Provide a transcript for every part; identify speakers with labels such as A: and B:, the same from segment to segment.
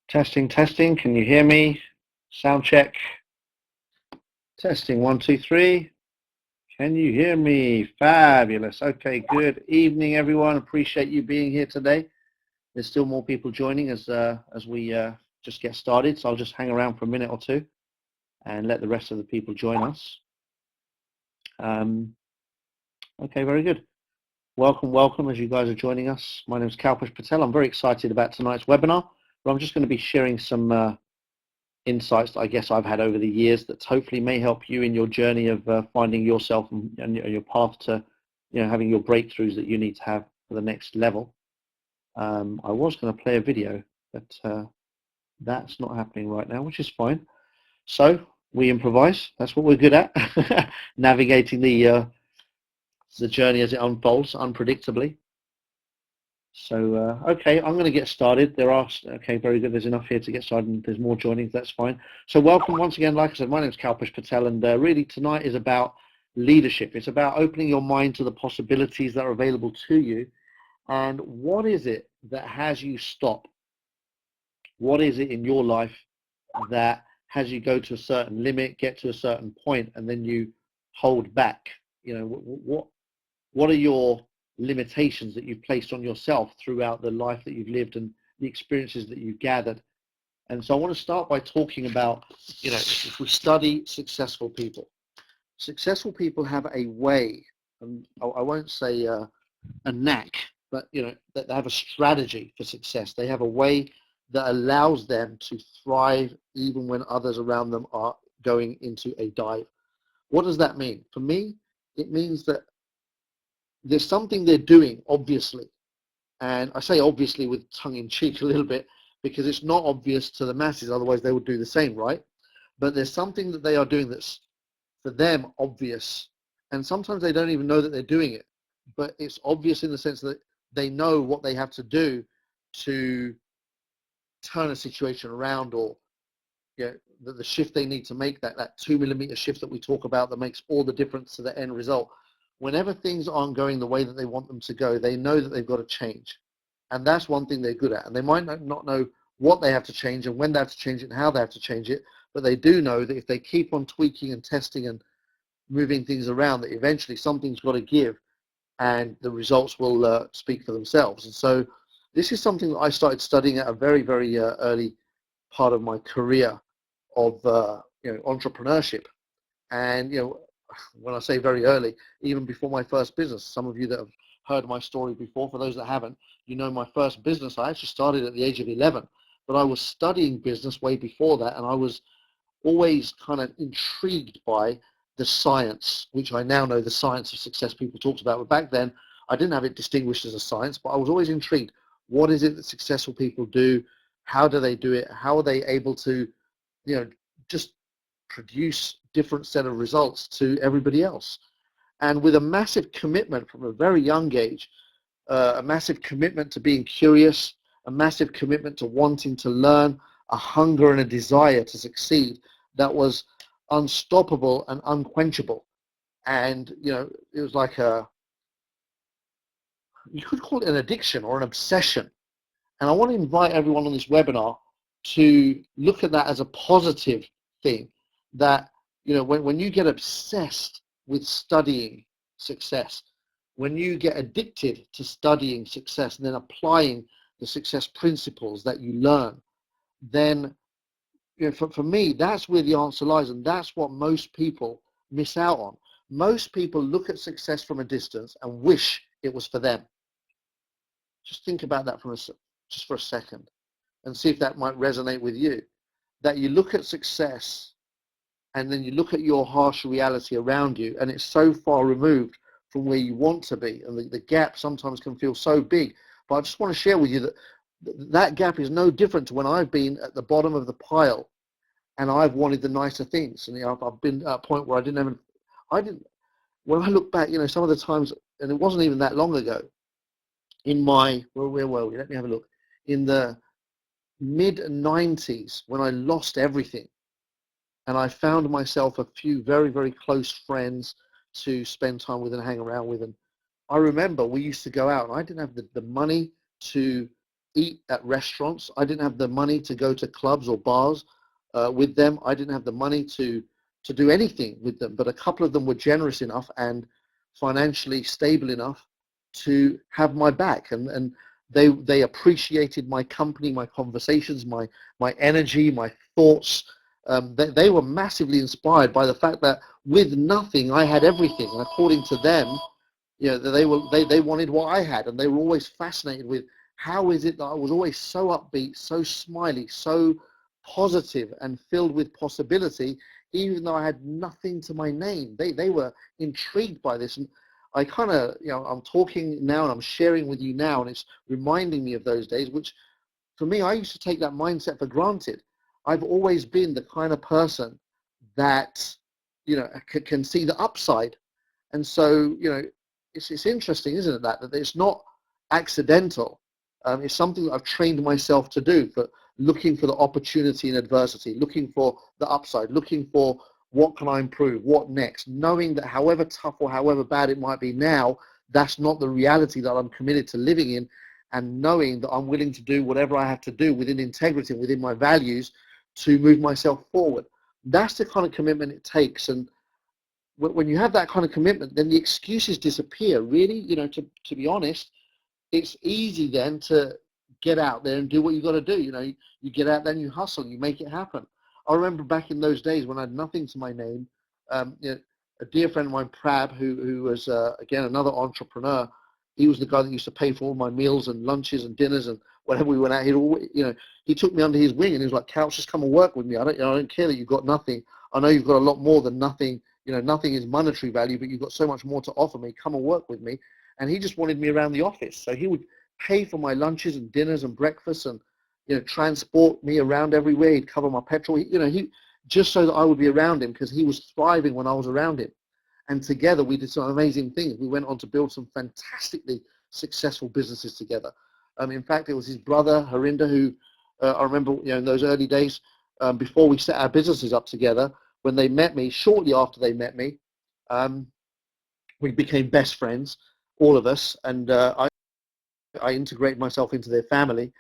A: Testing, testing. Can you hear me? Sound check. Testing, 1, 2, 3. Can you hear me? Fabulous. Okay, good evening, everyone. Appreciate you being here today. There's still more people joining as we just get started, so I'll just hang around for a minute or two and let the rest of the people join us. Okay, very good. Welcome as you guys are joining us. My name is Kalpesh Patel. I'm very excited about tonight's webinar, but I'm just going to be sharing some insights that I guess I've had over the years that hopefully may help you in your journey of finding yourself and your path to, having your breakthroughs that you need to have for the next level. I was going to play a video, but that's not happening right now, which is fine. So we improvise. That's what we're good at, navigating the journey as it unfolds unpredictably. So, okay, I'm going to get started. Okay, very good. There's enough here to get started, and there's more joining. That's fine. So welcome once again. Like I said, my name is Kalpesh Patel, and really tonight is about leadership. It's about opening your mind to the possibilities that are available to you. And what is it that has you stop? What is it in your life that has you go to a certain limit, get to a certain point, and then you hold back? What are your limitations that you've placed on yourself throughout the life that you've lived and the experiences that you've gathered? And so I want to start by talking about, if we study successful people have a way, and I won't say a knack, but that they have a strategy for success. They have a way that allows them to thrive even when others around them are going into a dive. What does that mean? For me, it means that there's something they're doing, obviously, and I say obviously with tongue-in-cheek a little bit, because it's not obvious to the masses, otherwise they would do the same, right? But there's something that they are doing that's, for them, obvious, and sometimes they don't even know that they're doing it, but it's obvious in the sense that they know what they have to do to turn a situation around, or the shift they need to make, that 2 millimeter shift that we talk about that makes all the difference to the end result. Whenever things aren't going the way that they want them to go, they know that they've got to change. And that's one thing they're good at. And they might not know what they have to change and when they have to change it and how they have to change it, but they do know that if they keep on tweaking and testing and moving things around, that eventually something's got to give and the results will speak for themselves. And so this is something that I started studying at a very, very early part of my career of entrepreneurship. And when I say very early, even before my first business, some of you that have heard my story before, for those that haven't, my first business, I actually started at the age of 11, but I was studying business way before that, and I was always kind of intrigued by the science, which I now know the science of success people talked about, but back then I didn't have it distinguished as a science, but I was always intrigued. What is it that successful people do? How do they do it? How are they able to, just produce different set of results to everybody else? And with a massive commitment from a very young age, a massive commitment to being curious, a massive commitment to wanting to learn, a hunger and a desire to succeed that was unstoppable and unquenchable. And it was like you could call it an addiction or an obsession. And I want to invite everyone on this webinar to look at that as a positive thing, that when you get obsessed with studying success, when you get addicted to studying success and then applying the success principles that you learn, then for me, that's where the answer lies, and that's what most people miss out on. Most people look at success from a distance and wish it was for them. Just think about that just for a second and see if that might resonate with you. That you look at success and then you look at your harsh reality around you, and it's so far removed from where you want to be, and the gap sometimes can feel so big. But I just want to share with you that that gap is no different to when I've been at the bottom of the pile and I've wanted the nicer things. And I've been at a point where when I look back, some of the times, and it wasn't even that long ago, in my, where were we? Let me have a look. In the mid-90s, when I lost everything, and I found myself a few very, very close friends to spend time with and hang around with. And I remember we used to go out, and I didn't have the money to eat at restaurants. I didn't have the money to go to clubs or bars with them. I didn't have the money to do anything with them, but a couple of them were generous enough and financially stable enough to have my back, and they appreciated my company, my conversations, my energy, my thoughts. They were massively inspired by the fact that with nothing I had everything, and according to them, you know, they wanted what I had, and they were always fascinated with how is it that I was always so upbeat, so smiley, so positive and filled with possibility, even though I had nothing to my name. They were intrigued by this, and I kind of, you know, I'm talking now and I'm sharing with you now, and it's reminding me of those days, which for me, I used to take that mindset for granted. I've always been the kind of person that, you know, can see the upside. And so, you know, it's interesting, isn't it, that it's not accidental. It's something that I've trained myself to do, for looking for the opportunity in adversity, looking for the upside, looking for what can I improve, what next, knowing that however tough or however bad it might be now, that's not the reality that I'm committed to living in, and knowing that I'm willing to do whatever I have to do within integrity, within my values, to move myself forward. That's the kind of commitment it takes. And when you have that kind of commitment, then the excuses disappear. Really, you know, to be honest, it's easy then to get out there and do what you got to do. You know, you get out there and you hustle, you make it happen. I remember back in those days when I had nothing to my name, you know, a dear friend of mine, Prab, who was, again, another entrepreneur, he was the guy that used to pay for all my meals and lunches and dinners and whatever we went out. He'd always, you know, he took me under his wing and he was like, Couch, just come and work with me. I don't care that you've got nothing. I know you've got a lot more than nothing. You know, nothing is monetary value, but you've got so much more to offer me. Come and work with me. And he just wanted me around the office. So he would pay for my lunches and dinners and breakfasts, and, you know, transport me around everywhere. He'd cover my petrol. He just so that I would be around him, because he was thriving when I was around him. And together we did some amazing things. We went on to build some fantastically successful businesses together. In fact, it was his brother, Harinder, who I remember, you know, in those early days, before we set our businesses up together, when they met me, shortly after they met me, we became best friends, all of us, and I integrated myself into their family,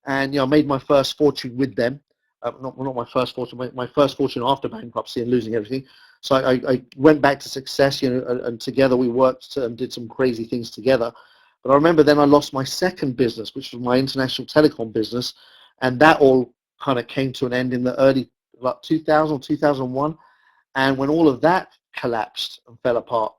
A: and, you know, I made my first fortune with them. Not my first fortune, my first fortune after bankruptcy and losing everything. So I went back to success, you know, and together we worked and did some crazy things together. But I remember then I lost my second business, which was my international telecom business, and that all kind of came to an end in the early, like 2000, 2001. And when all of that collapsed and fell apart,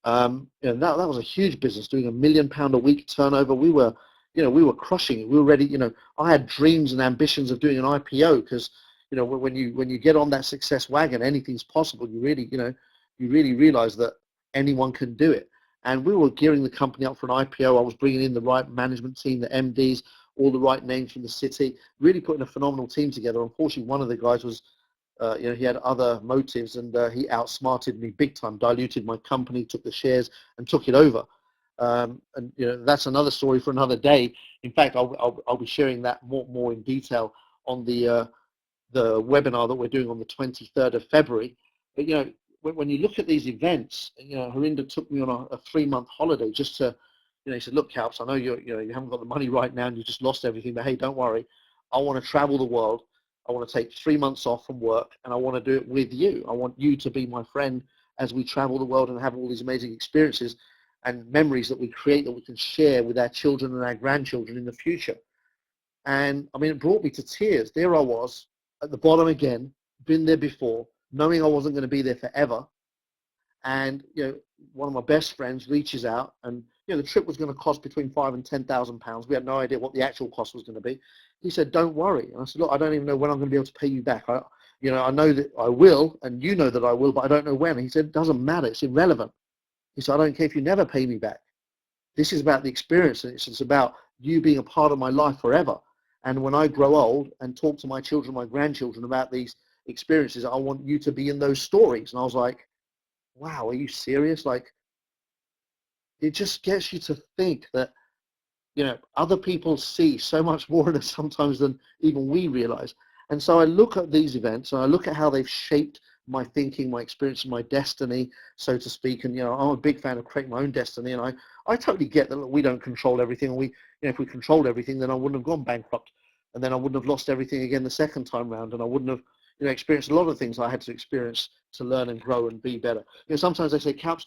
A: you know, that was a huge business, doing £1 million a week turnover. We were, you know, we were crushing it. We were ready. You know, I had dreams and ambitions of doing an IPO, because, you know, when you get on that success wagon, anything's possible. You really, you know, you really realize that anyone can do it. And we were gearing the company up for an IPO. I was bringing in the right management team, the MDs, all the right names from the city, really putting a phenomenal team together. Unfortunately, one of the guys was, you know, he had other motives, and he outsmarted me big time, diluted my company, took the shares and took it over. And, you know, that's another story for another day. In fact, I'll be sharing that more in detail on the webinar that we're doing on the 23rd of February. But, you know, when you look at these events, you know, Harinder took me on a 3-month holiday just to, you know, he said, look, Kalps, I know you haven't got the money right now and you just lost everything, but hey, don't worry. I want to travel the world. I want to take 3 months off from work, and I want to do it with you. I want you to be my friend as we travel the world and have all these amazing experiences and memories that we create that we can share with our children and our grandchildren in the future. And I mean, it brought me to tears. There I was at the bottom again, been there before, knowing I wasn't going to be there forever. And, you know, one of my best friends reaches out, and, you know, the trip was going to cost between £5,000 and £10,000. We had no idea what the actual cost was going to be. He said, don't worry. And I said, look, I don't even know when I'm going to be able to pay you back. I know that I will, and you know that I will, but I don't know when. And he said, it doesn't matter. It's irrelevant. He said, I don't care if you never pay me back. This is about the experience, and it's about you being a part of my life forever. And when I grow old and talk to my children, my grandchildren about these experiences, I want you to be in those stories. And I was like, wow, are you serious? Like, it just gets you to think that, you know, other people see so much more in us sometimes than even we realize. And so I look at these events and I look at how they've shaped my thinking, my experience, my destiny, so to speak. And I'm a big fan of creating my own destiny, and I totally get that we don't control everything. And if we controlled everything, then I wouldn't have gone bankrupt, and then I wouldn't have lost everything again the second time round, and I wouldn't have experienced a lot of things I had to experience to learn and grow and be better. Sometimes they say, Caps,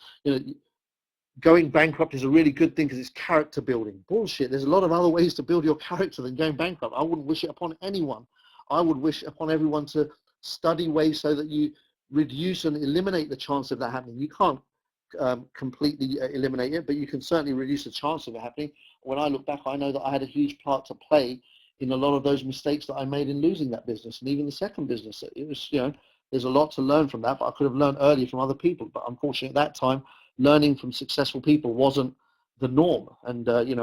A: going bankrupt is a really good thing because it's character building. Bullshit. There's a lot of other ways to build your character than going bankrupt. I wouldn't wish it upon anyone. I would wish upon everyone to study ways so that you reduce and eliminate the chance of that happening. You can't completely eliminate it, but you can certainly reduce the chance of it happening. When I look back, I know that I had a huge part to play in a lot of those mistakes that I made in losing that business, and even the second business. It was, there's a lot to learn from that, but I could have learned earlier from other people. But unfortunately, at that time, learning from successful people wasn't the norm, and it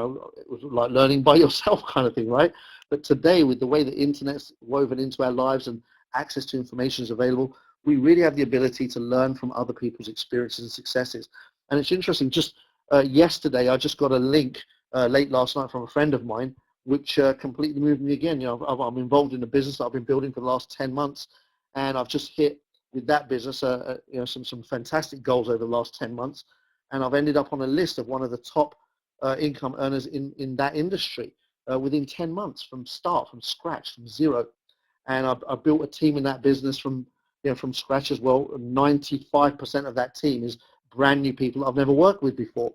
A: was like learning by yourself kind of thing, right? But today, with the way the internet's woven into our lives and access to information is available, we really have the ability to learn from other people's experiences and successes. And it's interesting, just yesterday I just got a link late last night from a friend of mine, which completely moved me again. I'm involved in a business that I've been building for the last 10 months, and I've just hit with that business some fantastic goals over the last 10 months, and I've ended up on a list of one of the top income earners in that industry within 10 months, from scratch, from zero. And I've built a team in that business from scratch as well. 95% of that team is brand new people I've never worked with before.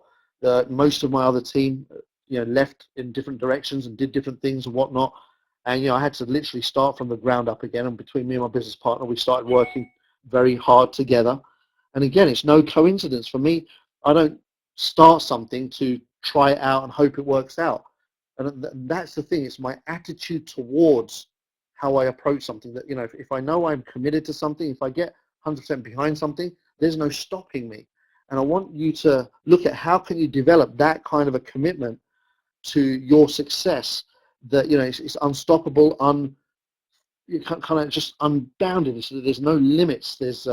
A: Most of my other team left in different directions and did different things and whatnot, and I had to literally start from the ground up again. And between me and my business partner, we started working very hard together. And again, it's no coincidence for me. I don't start something to try it out and hope it works out. And that's the thing. It's my attitude towards how I approach something. That if I know I'm committed to something, if I get 100% behind something, there's no stopping me. And I want you to look at how can you develop that kind of a commitment to your success that it's unstoppable, kind of just unbounded. There's no limits. There's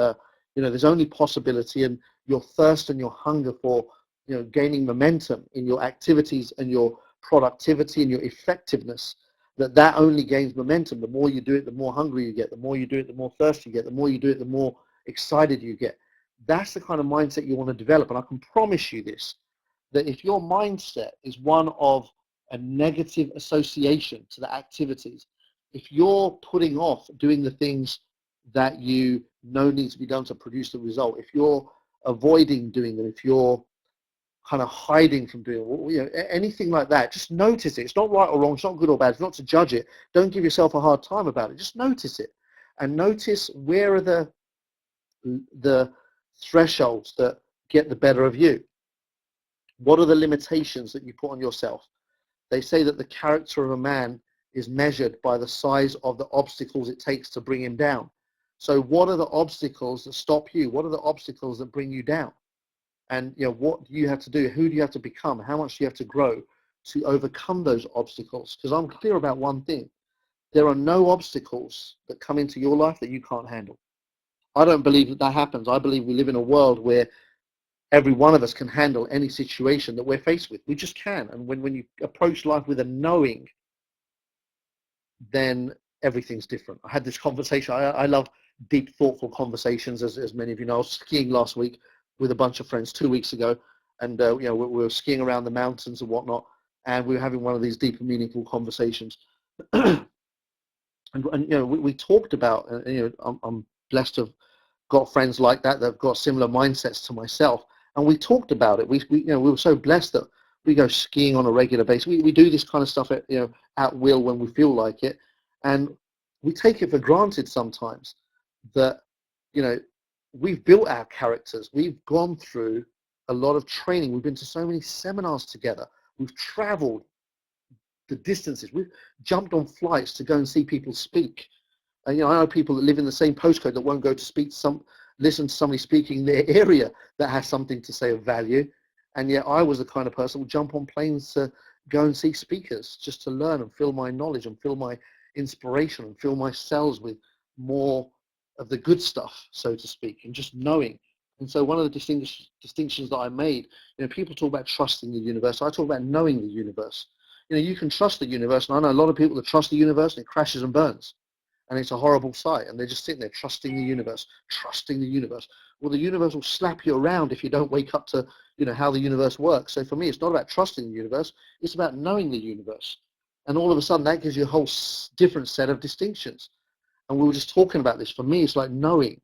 A: there's only possibility, and your thirst and your hunger for gaining momentum in your activities and your productivity and your effectiveness, that only gains momentum. The more you do it, the more hungry you get. The more you do it, the more thirsty you get. The more you do it, the more excited you get. That's the kind of mindset you want to develop. And I can promise you this, that if your mindset is one of a negative association to the activities, if you're putting off doing the things that you know need to be done to produce the result, if you're avoiding doing them, if you're kind of hiding from doing anything like that, just notice it. It's not right or wrong. It's not good or bad. It's not to judge it. Don't give yourself a hard time about it. Just notice it, and notice where are the thresholds that get the better of you. What are the limitations that you put on yourself? They say that the character of a man is measured by the size of the obstacles it takes to bring him down. So what are the obstacles that stop you? What are the obstacles that bring you down? And what do you have to do? Who do you have to become? How much do you have to grow to overcome those obstacles? Because I'm clear about one thing. There are no obstacles that come into your life that you can't handle. I don't believe that happens. I believe we live in a world where every one of us can handle any situation that we're faced with. We just can. And when you approach life with a knowing, then everything's different. I had this conversation. I love deep, thoughtful conversations, as many of you know. I was skiing last week with a bunch of friends 2 weeks ago, and we were skiing around the mountains and whatnot, and we were having one of these deep and meaningful conversations. and we talked about, I'm blessed to have got friends like that have got similar mindsets to myself, and we talked about it. We were so blessed that we go skiing on a regular basis. We do this kind of stuff at will when we feel like it, and we take it for granted sometimes that we've built our characters. We've gone through a lot of training. We've been to so many seminars together. We've traveled the distances. We've jumped on flights to go and see people speak. And I know people that live in the same postcode that won't go to listen to somebody speaking in their area that has something to say of value. And yet I was the kind of person who would jump on planes to go and see speakers just to learn and fill my knowledge and fill my inspiration and fill my cells with more of the good stuff, so to speak, and just knowing. And so one of the distinctions that I made, people talk about trusting the universe. I talk about knowing the universe. You can trust the universe, and I know a lot of people that trust the universe and it crashes and burns. and it's a horrible sight, and they're just sitting there trusting the universe, trusting the universe. Well, the universe will slap you around if you don't wake up to, how the universe works. So for me, it's not about trusting the universe, it's about knowing the universe. And all of a sudden, that gives you a whole different set of distinctions. And we were just talking about this. For me, it's like knowing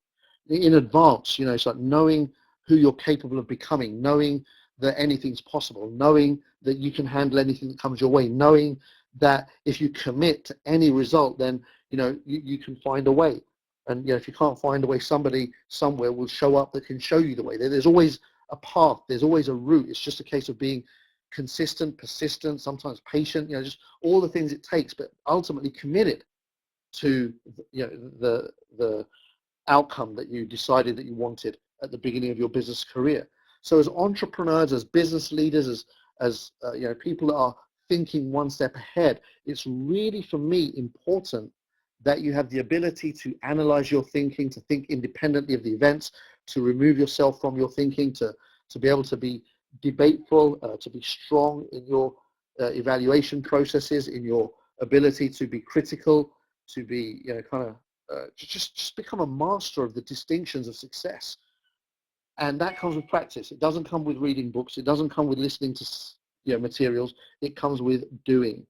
A: in advance, it's like knowing who you're capable of becoming, knowing that anything's possible, knowing that you can handle anything that comes your way, knowing that if you commit to any result, then, you can find a way. And, if you can't find a way, somebody somewhere will show up that can show you the way. There's always a path. There's always a route. It's just a case of being consistent, persistent, sometimes patient, just all the things it takes, but ultimately committed to, the outcome that you decided that you wanted at the beginning of your business career. So as entrepreneurs, as business leaders, as people that are thinking one step ahead, it's really, for me, important that you have the ability to analyze your thinking, to think independently of the events, to remove yourself from your thinking, to be able to be debateful, to be strong in your evaluation processes, in your ability to be critical, to be, just become a master of the distinctions of success. And that comes with practice. It doesn't come with reading books. It doesn't come with listening to materials. It comes with doing.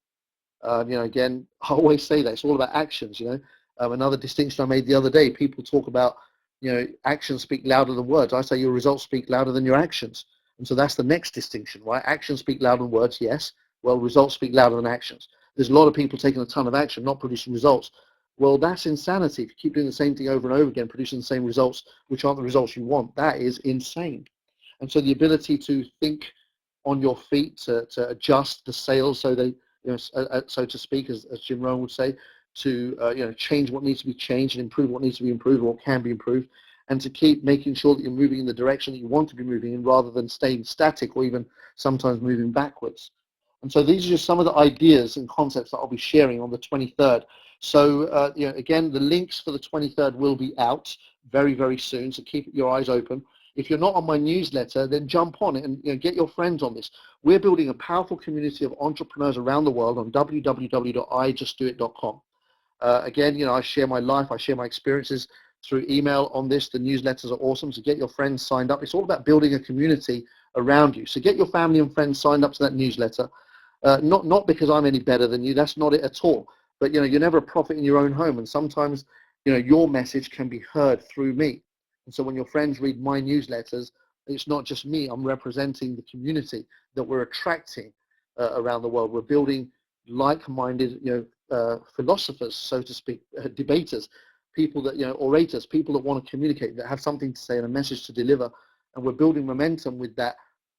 A: Again, I always say that it's all about actions. Another distinction I made the other day, people talk about, actions speak louder than words. I say your results speak louder than your actions. And so that's the next distinction, right? Actions speak louder than words, yes. Well, results speak louder than actions. There's a lot of people taking a ton of action, not producing results. Well, that's insanity. If you keep doing the same thing over and over again, producing the same results, which aren't the results you want, that is insane. And so the ability to think on your feet, to adjust the sails so they, so to speak, as Jim Rohn would say, to change what needs to be changed and improve what needs to be improved or what can be improved, and to keep making sure that you're moving in the direction that you want to be moving in rather than staying static or even sometimes moving backwards. And so these are just some of the ideas and concepts that I'll be sharing on the 23rd. So again, the links for the 23rd will be out very, very soon, so keep your eyes open. If you're not on my newsletter, then jump on it and get your friends on this. We're building a powerful community of entrepreneurs around the world on www.ijustdoit.com. Again, I share my life, I share my experiences through email on this. The newsletters are awesome, so get your friends signed up. It's all about building a community around you. So get your family and friends signed up to that newsletter. Not because I'm any better than you, that's not it at all. But you're never a prophet in your own home, and sometimes your message can be heard through me. And so when your friends read my newsletters, it's not just me. I'm representing the community that we're attracting around the world. We're building like-minded, philosophers, so to speak, debaters, people that, orators, people that want to communicate, that have something to say and a message to deliver. And we're building momentum with that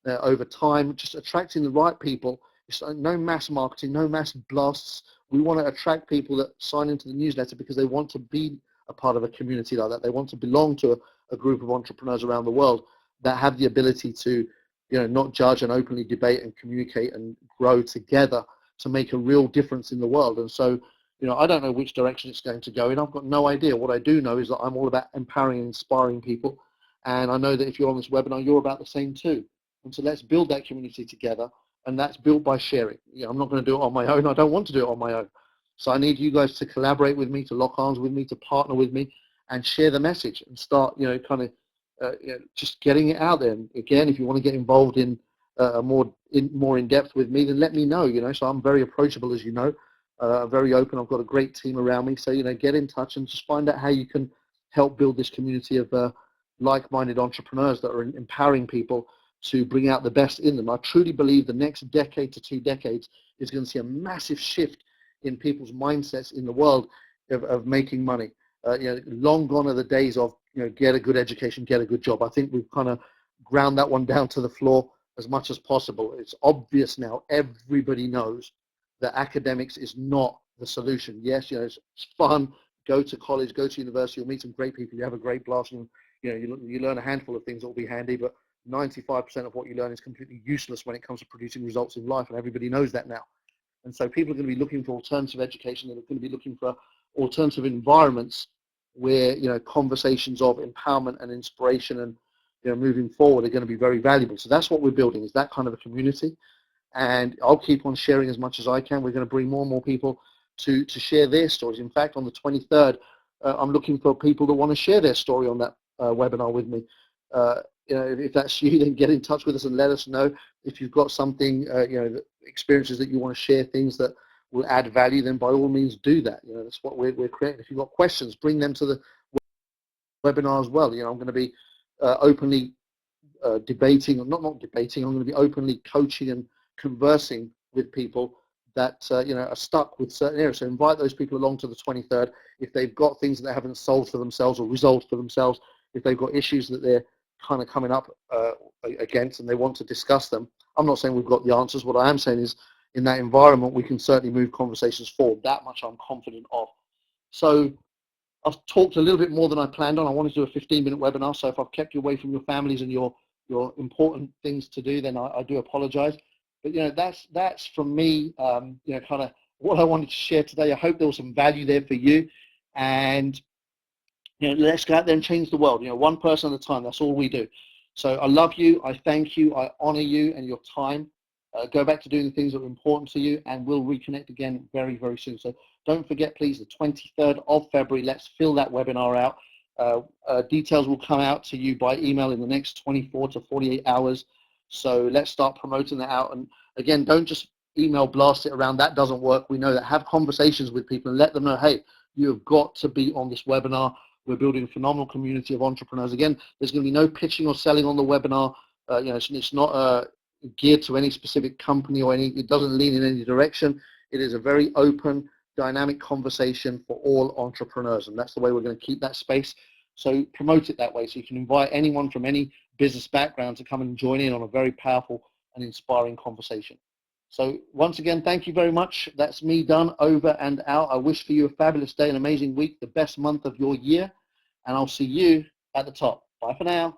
A: over time, just attracting the right people. It's no mass marketing, no mass blasts. We want to attract people that sign into the newsletter because they want to be a part of a community like that. They want to belong to a group of entrepreneurs around the world that have the ability to, not judge and openly debate and communicate and grow together to make a real difference in the world. And so, I don't know which direction it's going to go in. I've got no idea. What I do know is that I'm all about empowering and inspiring people. And I know that if you're on this webinar, you're about the same too. And so let's build that community together. And that's built by sharing. I'm not going to do it on my own. I don't want to do it on my own. So I need you guys to collaborate with me, to lock arms with me, to partner with me, and share the message and start, just getting it out there. And again, if you want to get involved in more in depth with me, then let me know. So I'm very approachable, as you know, very open. I've got a great team around me. So get in touch and just find out how you can help build this community of like-minded entrepreneurs that are empowering people to bring out the best in them. I truly believe the next decade to 2 decades is going to see a massive shift in people's mindsets in the world of making money. Long gone are the days of, get a good education, get a good job. I think we've kind of ground that one down to the floor as much as possible. It's obvious now, everybody knows that academics is not the solution. Yes, it's fun, go to college, go to university, you'll meet some great people, you have a great blast, and you learn a handful of things that will be handy, but 95% of what you learn is completely useless when it comes to producing results in life, and everybody knows that now. And so people are going to be looking for alternative education. They're going to be looking for alternative environments where conversations of empowerment and inspiration and moving forward are going to be very valuable. So that's what we're building, is that kind of a community. And I'll keep on sharing as much as I can. We're going to bring more and more people to share their stories. In fact, on the 23rd, I'm looking for people that want to share their story on that webinar with me. If that's you, then get in touch with us and let us know. If you've got something, experiences that you want to share, things that will add value, then by all means do that. That's what we're creating. If you've got questions, bring them to the webinar as well. I'm going to be openly debating, or not debating. I'm going to be openly coaching and conversing with people that are stuck with certain areas. So invite those people along to the 23rd if they've got things that they haven't solved for themselves or resolved for themselves. If they've got issues that they're kind of coming up against and they want to discuss them. I'm not saying we've got the answers. What I am saying is, in that environment, we can certainly move conversations forward. That much I'm confident of. So I've talked a little bit more than I planned on. I wanted to do a 15-minute webinar, so if I've kept you away from your families and your important things to do, then I do apologize. But that's from me, kind of what I wanted to share today. I hope there was some value there for you, and let's go out there and change the world. One person at a time. That's all we do. So I love you. I thank you. I honor you and your time. Go back to doing the things that are important to you, and we'll reconnect again very, very soon. So don't forget, please, the 23rd of February, let's fill that webinar out. Details will come out to you by email in the next 24 to 48 hours. So let's start promoting that out. And again, don't just email blast it around. That doesn't work. We know that. Have conversations with people and let them know, hey, you have got to be on this webinar. We're building a phenomenal community of entrepreneurs. Again, there's going to be no pitching or selling on the webinar. It's not geared to any specific company or it doesn't lean in any direction. It is a very open, dynamic conversation for all entrepreneurs, and that's the way we're going to keep that space. So promote it that way, so you can invite anyone from any business background to come and join in on a very powerful and inspiring conversation. So once again, thank you very much. That's me done, over and out. I wish for you a fabulous day, an amazing week, the best month of your year, and I'll see you at the top. Bye for now.